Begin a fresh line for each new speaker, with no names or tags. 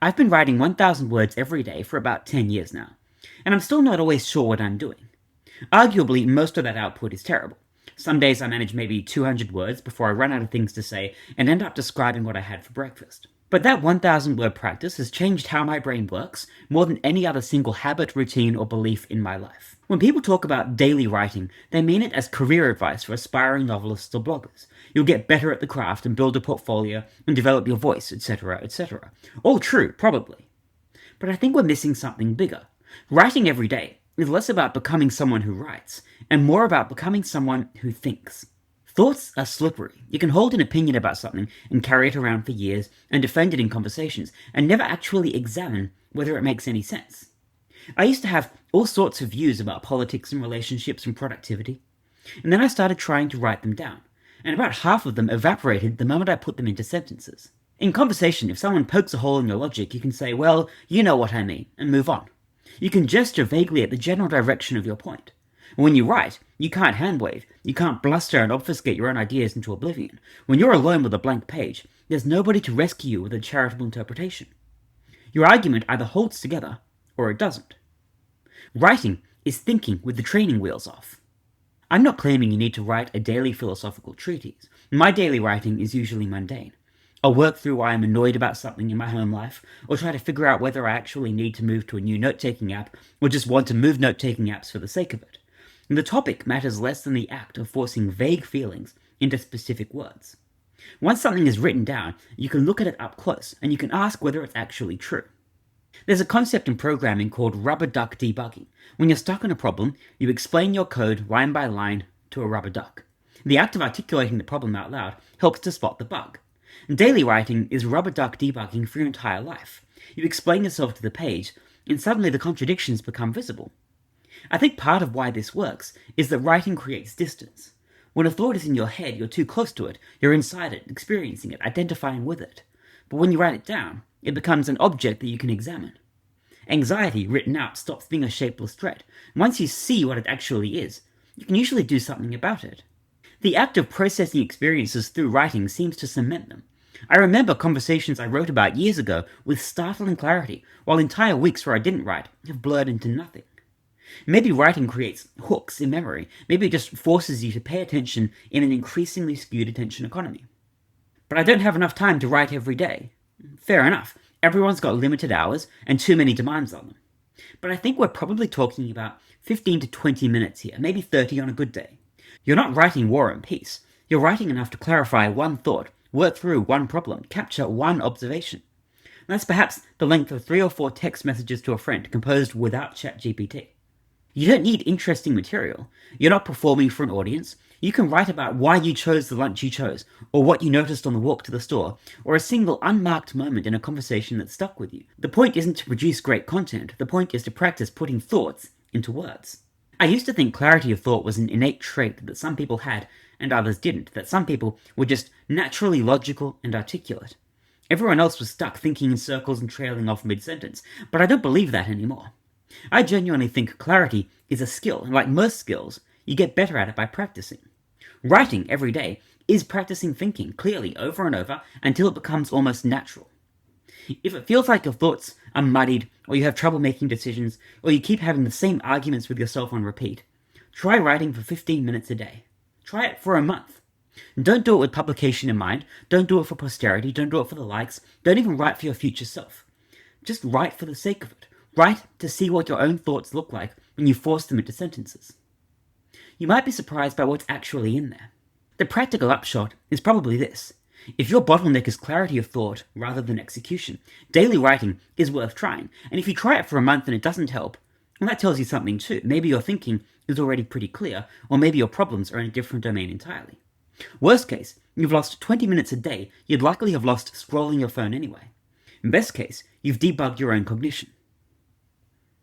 I've been writing 1,000 words every day for about 10 years now, and I'm still not always sure what I'm doing. Arguably, most of that output is terrible. Some days I manage maybe 200 words before I run out of things to say and end up describing what I had for breakfast. But that 1,000 word practice has changed how my brain works more than any other single habit, routine, or belief in my life. When people talk about daily writing, they mean it as career advice for aspiring novelists or bloggers. You'll get better at the craft and build a portfolio and develop your voice, etc., etc. All true, probably. But I think we're missing something bigger. Writing every day is less about becoming someone who writes, and more about becoming someone who thinks. Thoughts are slippery. You can hold an opinion about something and carry it around for years and defend it in conversations and never actually examine whether it makes any sense. I used to have all sorts of views about politics and relationships and productivity, and then I started trying to write them down, and about half of them evaporated the moment I put them into sentences. In conversation, if someone pokes a hole in your logic, you can say, well, you know what I mean, and move on. You can gesture vaguely at the general direction of your point. When you write, you can't hand-wave, you can't bluster and obfuscate your own ideas into oblivion. When you're alone with a blank page, there's nobody to rescue you with a charitable interpretation. Your argument either holds together, or it doesn't. Writing is thinking with the training wheels off. I'm not claiming you need to write a daily philosophical treatise. My daily writing is usually mundane. I'll work through why I'm annoyed about something in my home life, or try to figure out whether I actually need to move to a new note-taking app, or just want to move note-taking apps for the sake of it. And the topic matters less than the act of forcing vague feelings into specific words. Once something is written down, you can look at it up close, and you can ask whether it's actually true. There's a concept in programming called rubber duck debugging. When you're stuck on a problem, you explain your code line by line to a rubber duck. The act of articulating the problem out loud helps to spot the bug. Daily writing is rubber duck debugging for your entire life. You explain yourself to the page, and suddenly the contradictions become visible. I think part of why this works is that writing creates distance. When a thought is in your head, you're too close to it, you're inside it, experiencing it, identifying with it. But when you write it down, it becomes an object that you can examine. Anxiety, written out, stops being a shapeless threat. Once you see what it actually is, you can usually do something about it. The act of processing experiences through writing seems to cement them. I remember conversations I wrote about years ago with startling clarity, while entire weeks where I didn't write have blurred into nothing. Maybe writing creates hooks in memory. Maybe it just forces you to pay attention in an increasingly skewed attention economy. But I don't have enough time to write every day. Fair enough. Everyone's got limited hours and too many demands on them. But I think we're probably talking about 15 to 20 minutes here, maybe 30 on a good day. You're not writing War and Peace. You're writing enough to clarify one thought, work through one problem, capture one observation. And that's perhaps the length of 3 or 4 text messages to a friend composed without ChatGPT. You don't need interesting material. You're not performing for an audience. You can write about why you chose the lunch you chose, or what you noticed on the walk to the store, or a single unmarked moment in a conversation that stuck with you. The point isn't to produce great content. The point is to practice putting thoughts into words. I used to think clarity of thought was an innate trait that some people had and others didn't, that some people were just naturally logical and articulate. Everyone else was stuck thinking in circles and trailing off mid-sentence, but I don't believe that anymore. I genuinely think clarity is a skill, and like most skills, you get better at it by practicing. Writing every day is practicing thinking clearly over and over until it becomes almost natural. If it feels like your thoughts are muddied, or you have trouble making decisions, or you keep having the same arguments with yourself on repeat, try writing for 15 minutes a day. Try it for a month. Don't do it with publication in mind, don't do it for posterity, don't do it for the likes, don't even write for your future self. Just write for the sake of it. Write to see what your own thoughts look like when you force them into sentences. You might be surprised by what's actually in there. The practical upshot is probably this. If your bottleneck is clarity of thought rather than execution, daily writing is worth trying, and if you try it for a month and it doesn't help, well, that tells you something too. Maybe your thinking is already pretty clear, or maybe your problems are in a different domain entirely. Worst case, you've lost 20 minutes a day, you'd likely have lost scrolling your phone anyway. In best case, you've debugged your own cognition.